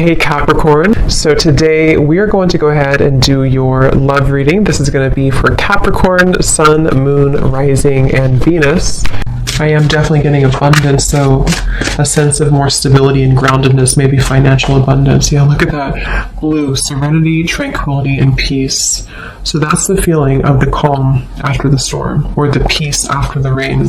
Hey Capricorn, so today we are going to go ahead and do your love reading. This is going to be for Capricorn, Sun, Moon, Rising, and Venus. I am definitely getting abundance, though, a sense of more stability and groundedness, maybe financial abundance. Yeah, look at that blue, serenity, tranquility, and peace. So that's the feeling of the calm after the storm, or the peace after the rain,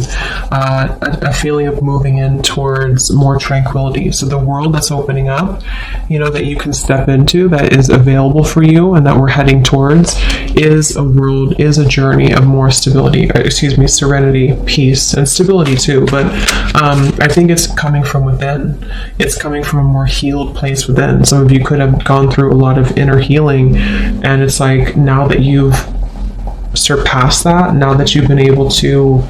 a feeling of moving in towards more tranquility. So the world that's opening up, that you can step into, that is available for you and that we're heading towards, is a journey of more serenity, peace, and stability too. But I think it's coming from within. It's coming from a more healed place within. Some of you could have gone through a lot of inner healing, and it's like now that you've surpassed that, now that you've been able to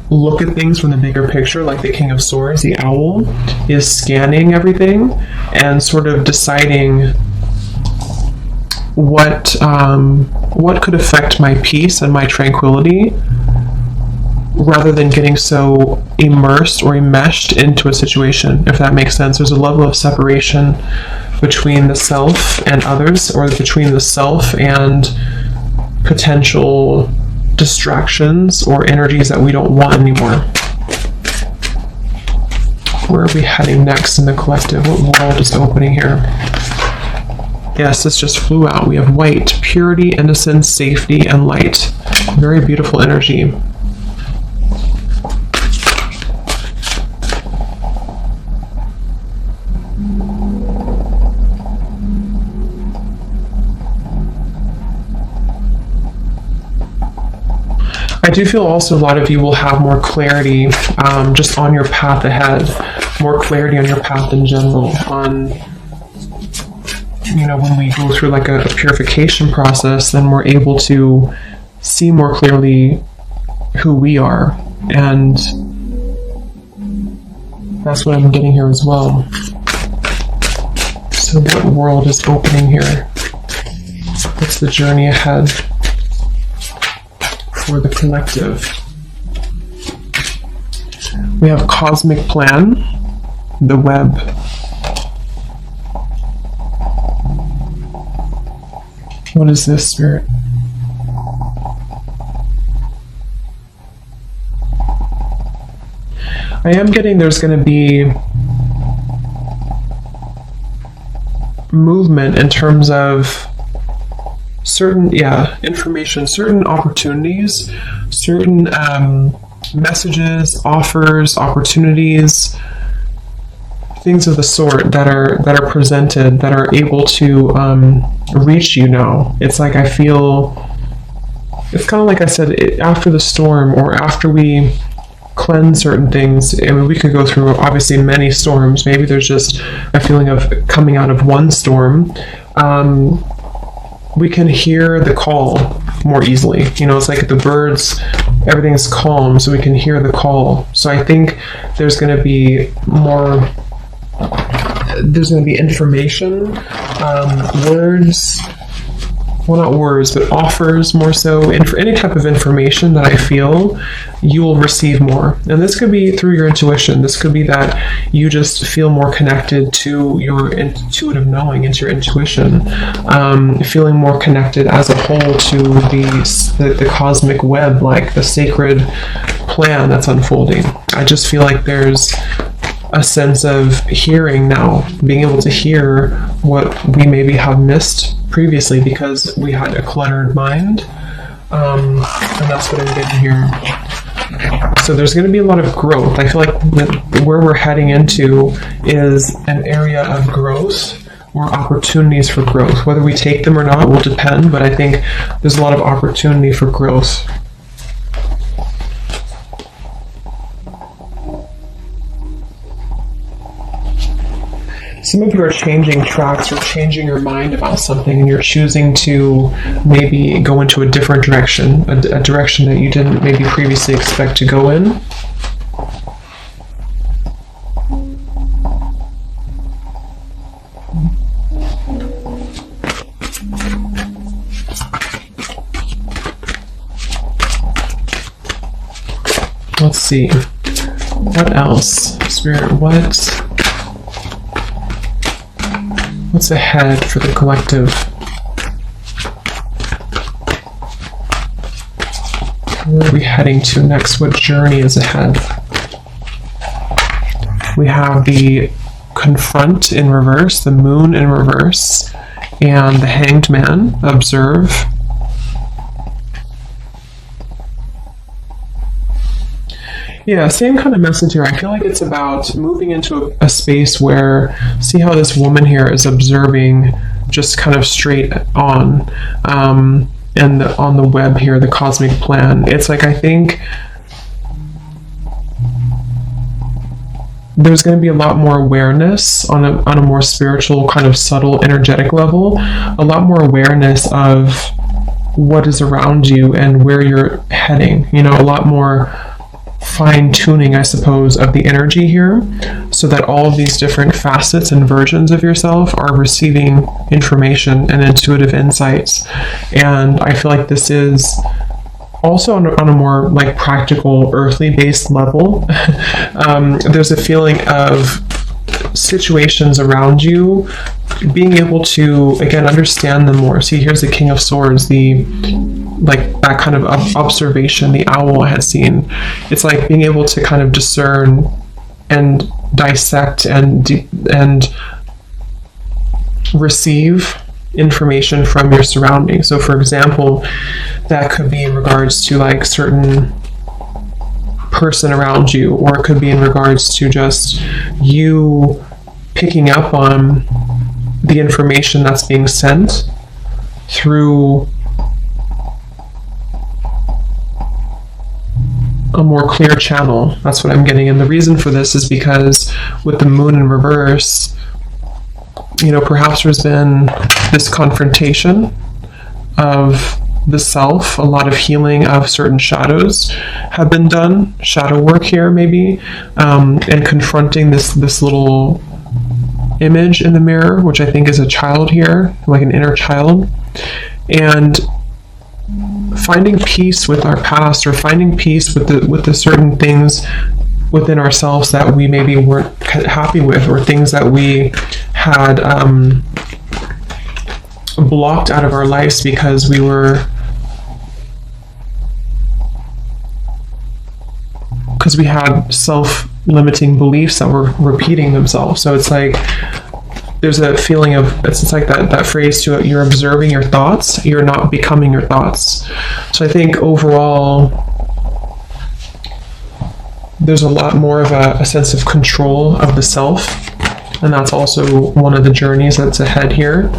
look at things from the bigger picture, like the King of Swords, the owl, is scanning everything and sort of deciding what could affect my peace and my tranquility, rather than getting so immersed or enmeshed into a situation, if that makes sense. There's a level of separation between the self and others, or between the self and potential distractions or energies that we don't want anymore. Where are we heading next in the collective? What world is opening here? Yes, this just flew out. We have white, purity, innocence, safety, and light. Very beautiful energy. I do feel also a lot of you will have more clarity just on your path ahead, more clarity on your path in general, on, when we go through like a purification process, then we're able to see more clearly who we are. And that's what I'm getting here as well. So what world is opening here? What's the journey ahead for the collective? We have cosmic plan, the web. What is this, Spirit? I am getting there's going to be movement in terms of certain information, certain opportunities, certain messages, offers, opportunities, things of the sort that are presented, that are able to reach you now. It's like I feel it's kind of like I said, after the storm, or after we cleanse certain things. I mean, we could go through obviously many storms. Maybe there's just a feeling of coming out of one storm. We can hear the call more easily. It's like the birds, everything's calm, so we can hear the call. So I think there's going to be information, words, well, not words, but offers more so, and for any type of information that I feel you will receive more. And this could be through your intuition. This could be that you just feel more connected to your intuitive knowing, into your intuition, feeling more connected as a whole to the cosmic web, like the sacred plan that's unfolding. I just feel like there's a sense of hearing now, being able to hear what we maybe have missed previously because we had a cluttered mind, and that's what I'm getting here. So there's going to be a lot of growth. I feel like where we're heading into is an area of growth, or opportunities for growth. Whether we take them or not will depend, but I think there's a lot of opportunity for growth. Some of you are changing tracks or changing your mind about something, and you're choosing to maybe go into a different direction, a direction that you didn't maybe previously expect to go in. Let's see. What else? Spirit, what What's ahead for the collective? Where are we heading to next? What journey is ahead? We have the Confront in reverse, the Moon in reverse, and the Hanged Man, Observe. Yeah, same kind of message here. I feel like it's about moving into a space where, see how this woman here is observing just kind of straight on, and on the web here, the cosmic plan. It's like, I think there's going to be a lot more awareness on a more spiritual, kind of subtle, energetic level, a lot more awareness of what is around you and where you're heading, you know, a lot more fine-tuning, I suppose, of the energy here, so that all of these different facets and versions of yourself are receiving information and intuitive insights. And I feel like this is also on a more like practical, earthly based level. There's a feeling of situations around you, being able to, again, understand them more. See, here's the King of Swords, like that kind of observation, the owl I had seen. It's like being able to kind of discern and dissect and receive information from your surroundings. So for example, that could be in regards to like certain person around you, or it could be in regards to just you picking up on the information that's being sent through a more clear channel. That's what I'm getting. And the reason for this is because with the Moon in reverse, you know, perhaps there's been this confrontation of the self, a lot of healing of certain shadows have been done, shadow work here maybe, and confronting this little image in the mirror, which I think is a child here, like an inner child, and finding peace with our past, or finding peace with the certain things within ourselves that we maybe weren't happy with, or things that we had blocked out of our lives because we had self-limiting beliefs that were repeating themselves. So it's like there's a feeling of, it's like that phrase to it, you're observing your thoughts, you're not becoming your thoughts. So I think overall there's a lot more of a sense of control of the self, and that's also one of the journeys that's ahead here.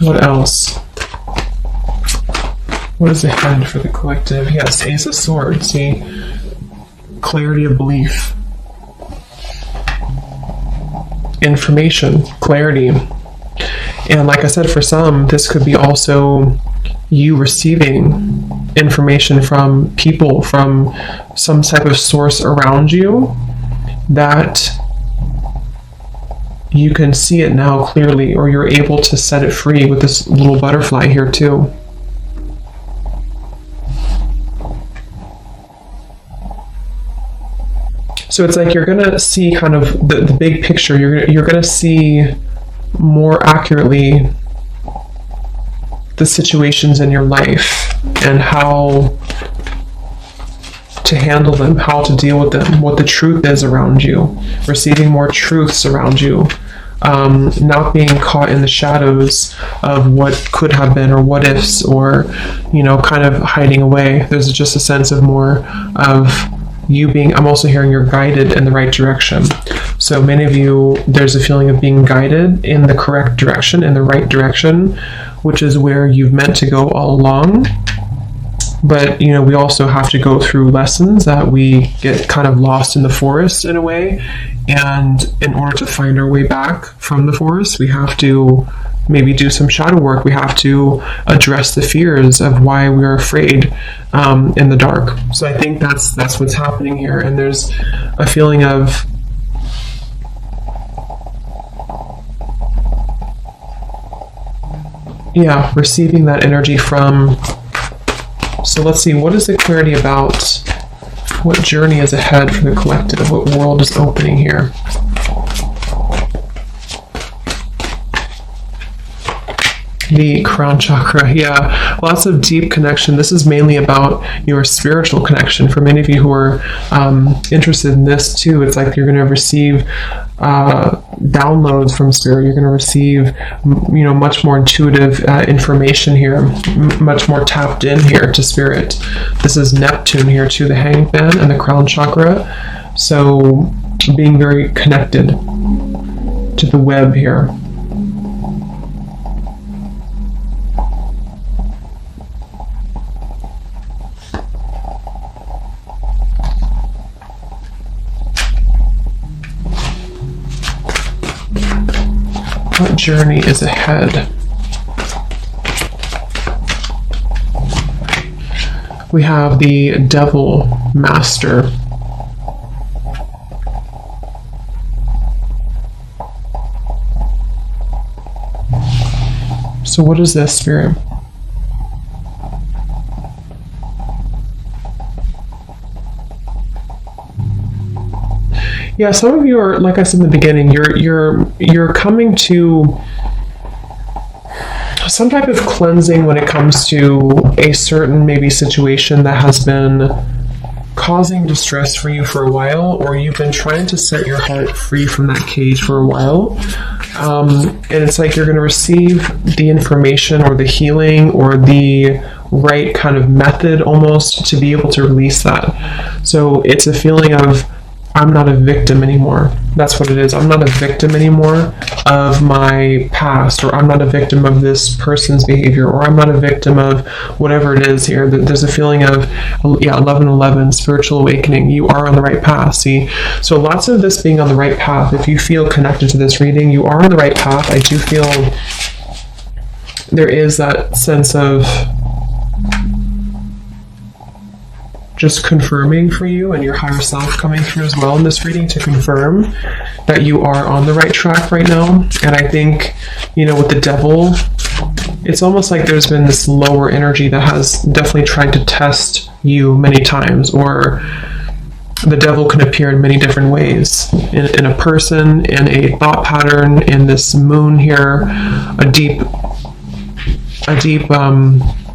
What else? What is ahead for the collective? Yes, Ace of Swords. See, clarity of belief, information, clarity. And like I said, for some, this could be also you receiving information from people, from some type of source around you, that you can see it now clearly, or you're able to set it free with this little butterfly here too. So it's like you're gonna see kind of the big picture. You're gonna see more accurately the situations in your life and how to handle them, how to deal with them, what the truth is around you, receiving more truths around you, not being caught in the shadows of what could have been, or what ifs, or, you know, kind of hiding away. There's just a sense of more of you being, I'm also hearing you're guided in the right direction. So many of you, there's a feeling of being guided in the correct direction, in the right direction, which is where you've meant to go all along. But, you know, we also have to go through lessons that we get kind of lost in the forest in a way. And in order to find our way back from the forest, we have to maybe do some shadow work. We have to address the fears of why we're afraid in the dark. So I think that's what's happening here. And there's a feeling of receiving that energy from. So let's see, what is the clarity about? What journey is ahead for the collective? What world is opening here? The crown chakra, yeah, lots of deep connection. This is mainly about your spiritual connection. For many of you who are interested in this too, it's like you're going to receive downloads from spirit. You're going to receive, much more intuitive information here, much more tapped in here to spirit. This is Neptune here too, the hangman and the crown chakra. So being very connected to the web here. What journey is ahead? We have the Devil Master. So what is this, Spirit? Yeah, some of you are, like I said in the beginning, you're coming to some type of cleansing when it comes to a certain maybe situation that has been causing distress for you for a while, or you've been trying to set your heart free from that cage for a while. And it's like you're going to receive the information or the healing or the right kind of method almost to be able to release that. So it's a feeling of, I'm not a victim anymore. That's what it is. I'm not a victim anymore of my past, or I'm not a victim of this person's behavior, or I'm not a victim of whatever it is here. There's a feeling of, 1111, spiritual awakening. You are on the right path. See? So lots of this being on the right path. If you feel connected to this reading, you are on the right path. I do feel there is that sense of just confirming for you and your higher self coming through as well in this reading to confirm that you are on the right track right now. And I think, with the devil, it's almost like there's been this lower energy that has definitely tried to test you many times, or the devil can appear in many different ways, in a person, in a thought pattern, in this moon here, a deep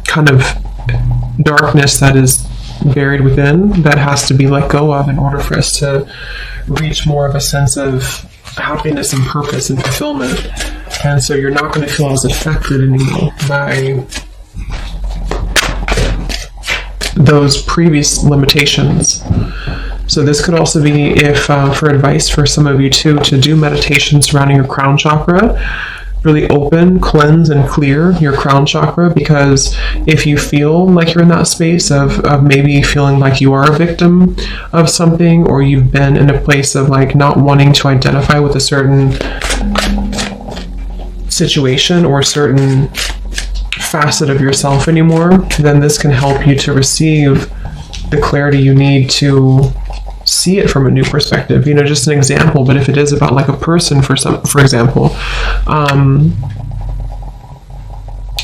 kind of darkness that is buried within, that has to be let go of in order for us to reach more of a sense of happiness and purpose and fulfillment. And so you're not going to feel as affected anymore by those previous limitations. So this could also be, if for advice for some of you too, to do meditation surrounding your crown chakra. Really open, cleanse, and clear your crown chakra, because if you feel like you're in that space of maybe feeling like you are a victim of something, or you've been in a place of like not wanting to identify with a certain situation or a certain facet of yourself anymore, then this can help you to receive the clarity you need to see it from a new perspective. Just an example, but if it is about like a person, for example,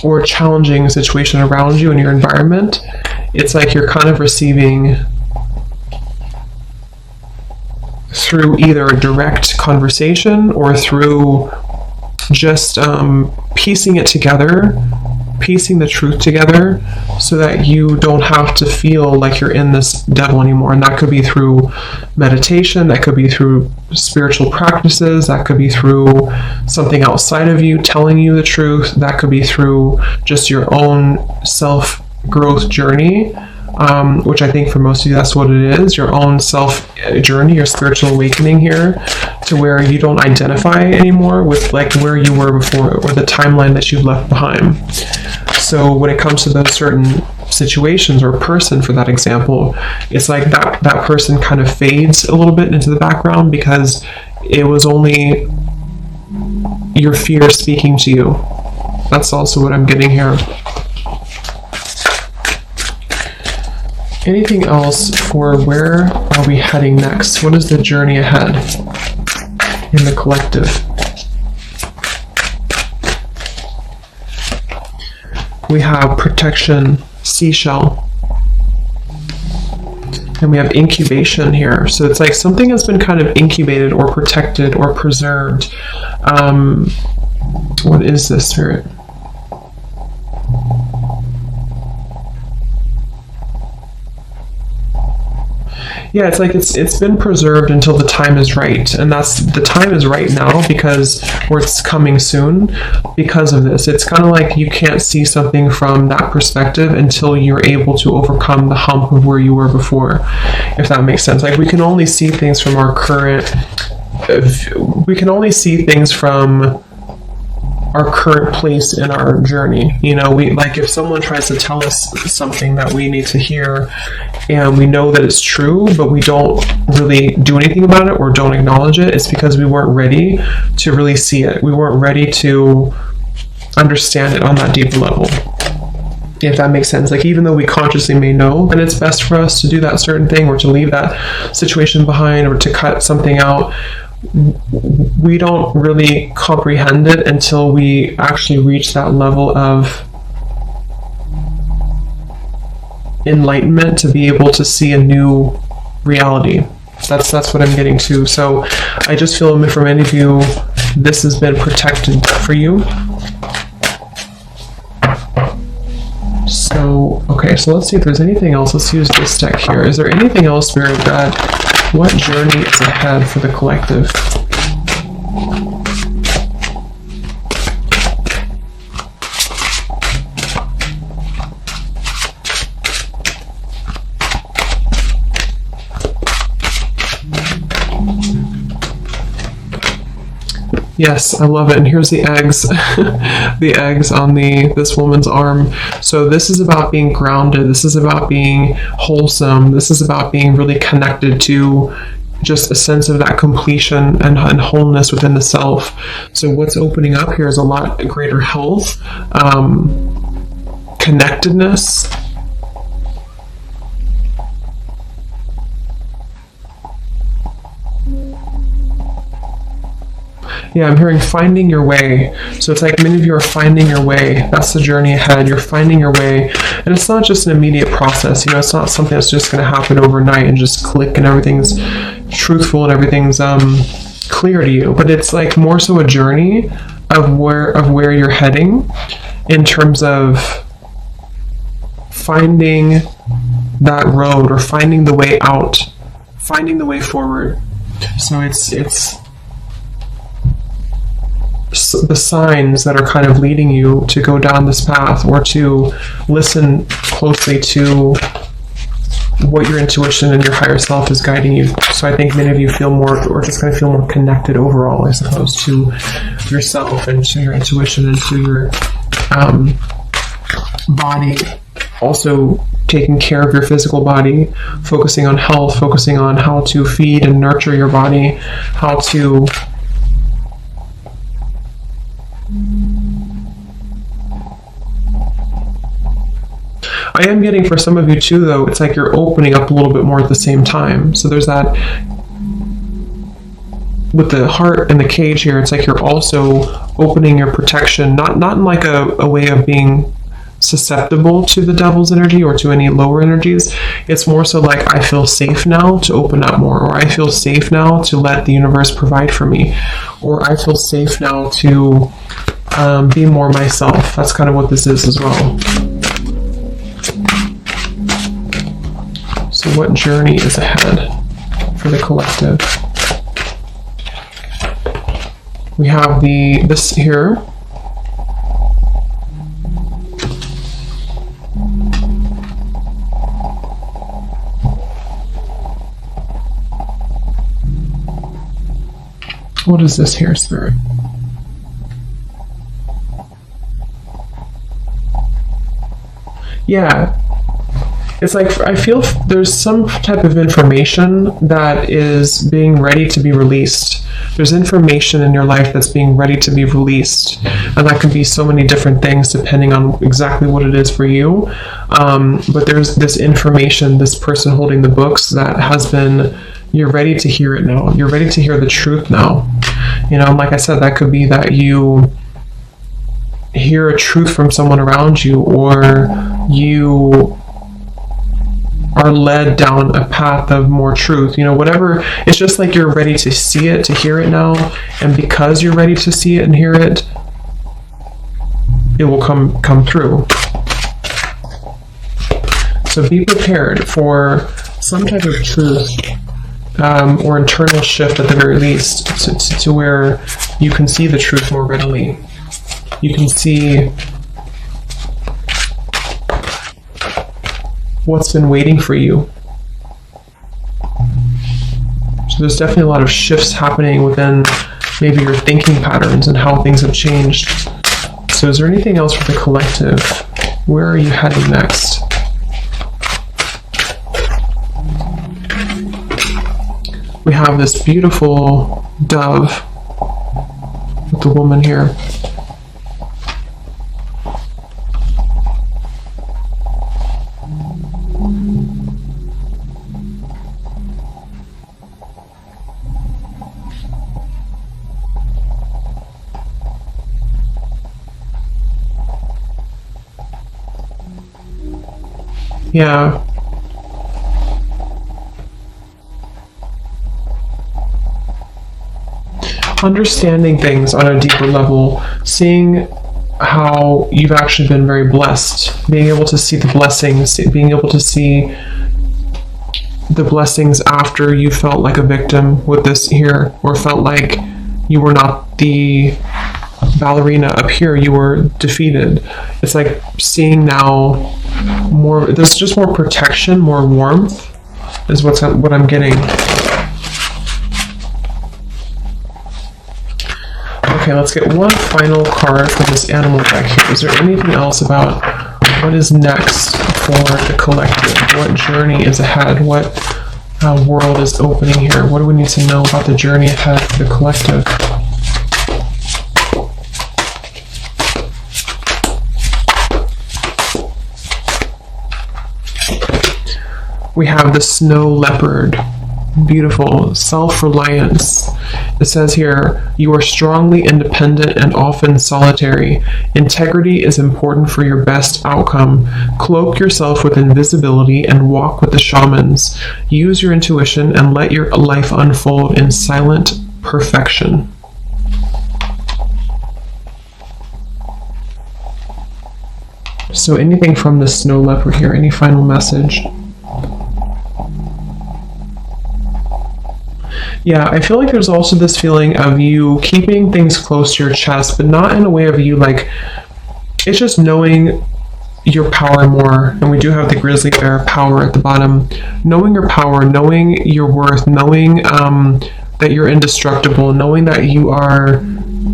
or a challenging situation around you in your environment, it's like you're kind of receiving through either a direct conversation or through just piecing it together, piecing the truth together, so that you don't have to feel like you're in this devil anymore. And that could be through meditation, that could be through spiritual practices, that could be through something outside of you telling you the truth, that could be through just your own self-growth journey, which I think for most of you that's what it is, your own self journey, your spiritual awakening here, to where you don't identify anymore with like where you were before, or the timeline that you've left behind. So when it comes to those certain situations, or person for that example, it's like that person kind of fades a little bit into the background, because it was only your fear speaking to you. That's also what I'm getting here. Anything else for where are we heading next? What is the journey ahead in the collective? We have protection, seashell, and we have incubation here. So it's like something has been kind of incubated or protected or preserved. What is this, Spirit? Yeah, it's like it's been preserved until the time is right, and that's the time is right now because or it's coming soon because of this. It's kind of like you can't see something from that perspective until you're able to overcome the hump of where you were before, if that makes sense. Like we can only see things from our current place in our journey. You know, we like if someone tries to tell us something that we need to hear and we know that it's true, but we don't really do anything about it or don't acknowledge it, it's because we weren't ready to really see it. We weren't ready to understand it on that deeper level, if that makes sense. Like even though we consciously may know that it's best for us to do that certain thing or to leave that situation behind or to cut something out, we don't really comprehend it until we actually reach that level of enlightenment to be able to see a new reality. That's what I'm getting to. So I just feel for many of you, this has been protected for you. So, okay, so let's see if there's anything else. Let's use this deck here. Is there anything else, Spirit, that what journey is ahead for the collective? Yes, I love it. And here's the eggs, the eggs on this woman's arm. So this is about being grounded. This is about being wholesome. This is about being really connected to just a sense of that completion and wholeness within the self. So what's opening up here is a lot greater health, connectedness. Yeah, I'm hearing finding your way. So it's like many of you are finding your way. That's the journey ahead. You're finding your way. And it's not just an immediate process. You know, it's not something that's just going to happen overnight and just click and everything's truthful and everything's clear to you. But it's like more so a journey of where you're heading in terms of finding that road or finding the way out, finding the way forward. So it's the signs that are kind of leading you to go down this path or to listen closely to what your intuition and your higher self is guiding you. So I think many of you feel more, or just kind of feel more connected overall, I suppose, to yourself and to your intuition and to your body. Also taking care of your physical body, focusing on health, focusing on how to feed and nurture your body, how to I am getting for some of you too, though, it's like you're opening up a little bit more at the same time. So there's that with the heart and the cage here, it's like you're also opening your protection, not in like a way of being susceptible to the devil's energy or to any lower energies. It's more so like I feel safe now to open up more, or I feel safe now to let the universe provide for me, or I feel safe now to be more myself. That's kind of what this is as well. So what journey is ahead for the collective? We have this here. What is this here, Spirit? Yeah. It's like I feel there's some type of information that is being ready to be released. There's information in your life that's being ready to be released. And that can be so many different things depending on exactly what it is for you. But there's this information, this person holding the books that has been, you're ready to hear it now. You're ready to hear the truth now. You know, like I said, that could be that you hear a truth from someone around you, or you are led down a path of more truth, you know, whatever. It's just like you're ready to see it, to hear it now, and because you're ready to see it and hear it, it will come through. So be prepared for some type of truth or internal shift at the very least to where you can see the truth more readily. You can see what's been waiting for you. So there's definitely a lot of shifts happening within maybe your thinking patterns and how things have changed. So is there anything else for the collective? Where are you heading next? We have this beautiful dove with the woman here. Yeah. Understanding things on a deeper level, seeing how you've actually been very blessed, being able to see the blessings, being able to see the blessings after you felt like a victim with this here, or felt like you were not the ballerina up here, you were defeated. It's like seeing now more, there's just more protection, more warmth is what I'm getting. Okay, let's get one final card for this animal deck here. Is there anything else about what is next for the collective? What journey is ahead? What world is opening here? What do we need to know about the journey ahead for the collective? We have the snow leopard. Beautiful. Self-reliance. It says here, you are strongly independent and often solitary. Integrity is important for your best outcome. Cloak yourself with invisibility and walk with the shamans. Use your intuition and let your life unfold in silent perfection. So anything from the snow leopard here? Any final message? Yeah, I feel like there's also this feeling of you keeping things close to your chest, but not in a way of you like, it's just knowing your power more. And we do have the grizzly bear power at the bottom. Knowing your power, knowing your worth, knowing that you're indestructible, knowing that you are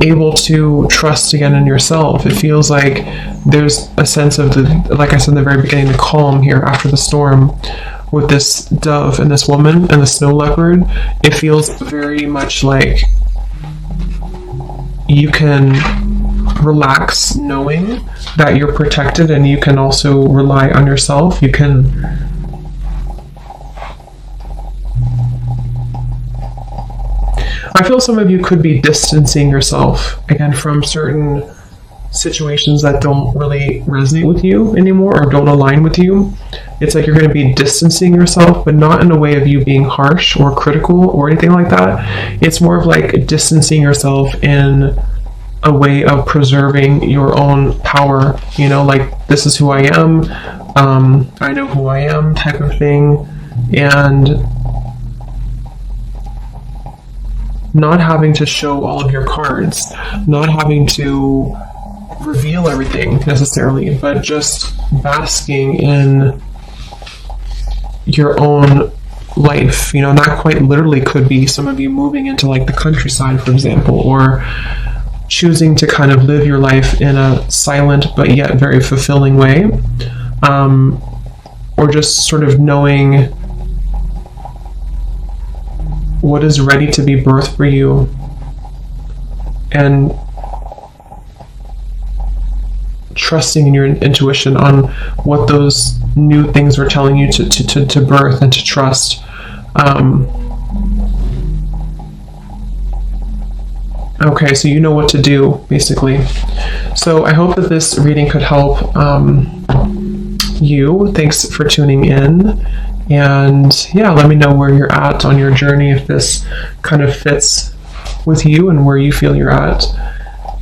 able to trust again in yourself. It feels like there's a sense of, the, like I said in the very beginning, the calm here after the storm. With this dove and this woman and the snow leopard, it feels very much like you can relax knowing that you're protected, and you can also rely on yourself. You can I feel some of you could be distancing yourself again from certain situations that don't really resonate with you anymore or don't align with you. It's like you're going to be distancing yourself, but not in a way of you being harsh or critical or anything like that. It's more of like distancing yourself in a way of preserving your own power, you know, like this is who I am, I know who I am type of thing, and not having to show all of your cards, not having to reveal everything necessarily, but just basking in your own life. You know, that quite literally could be some of you moving into like the countryside, for example, or choosing to kind of live your life in a silent but yet very fulfilling way, or just sort of knowing what is ready to be birthed for you, and trusting in your intuition on what those new things are telling you to birth and to trust. Okay, so you know what to do, basically. So I hope that this reading could help you. Thanks for tuning in. And yeah, let me know where you're at on your journey, if this kind of fits with you and where you feel you're at.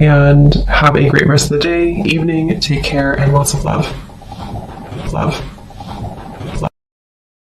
And have a great rest of the day, evening, take care, and lots of love. Love.